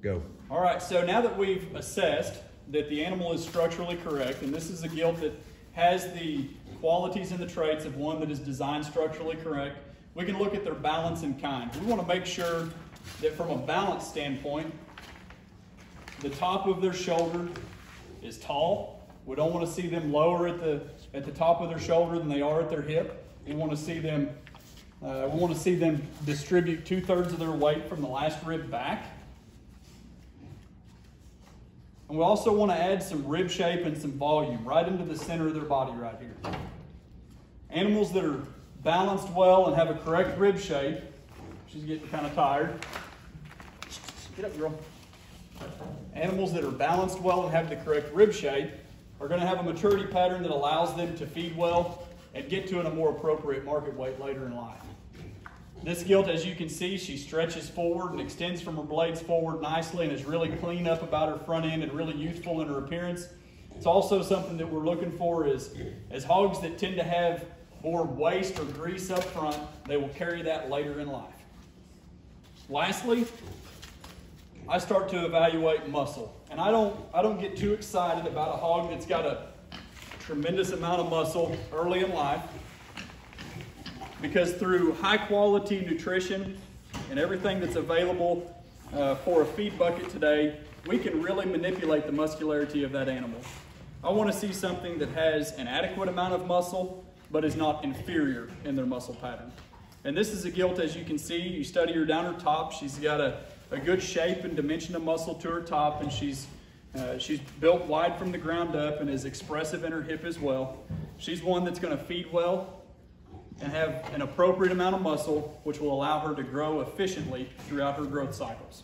Go. All right, so now that we've assessed that the animal is structurally correct, and this is a gilt that has the qualities and the traits of one that is designed structurally correct, we can look at their balance and kind. We want to make sure that from a balance standpoint, the top of their shoulder is tall. We don't want to see them lower at the top of their shoulder than they are at their hip. We want to see them distribute 2/3 of their weight from the last rib back. And we also want to add some rib shape and some volume right into the center of their body right here. Animals that are balanced well and have a correct rib shape, she's getting kind of tired. Get up, girl. Animals that are balanced well and have the correct rib shape are going to have a maturity pattern that allows them to feed well and get to a more appropriate market weight later in life. This gilt, as you can see, she stretches forward and extends from her blades forward nicely and is really clean up about her front end and really youthful in her appearance. It's also something that we're looking for is, as hogs that tend to have more waste or grease up front, they will carry that later in life. Lastly, I start to evaluate muscle. And I don't get too excited about a hog that's got a tremendous amount of muscle early in life, because through high quality nutrition and everything that's available for a feed bucket today, we can really manipulate the muscularity of that animal. I want to see something that has an adequate amount of muscle, but is not inferior in their muscle pattern. And this is a gilt, as you can see. You study her down her top. She's got a good shape and dimension of muscle to her top, and she's built wide from the ground up and is expressive in her hip as well. She's one that's going to feed well and have an appropriate amount of muscle, which will allow her to grow efficiently throughout her growth cycles.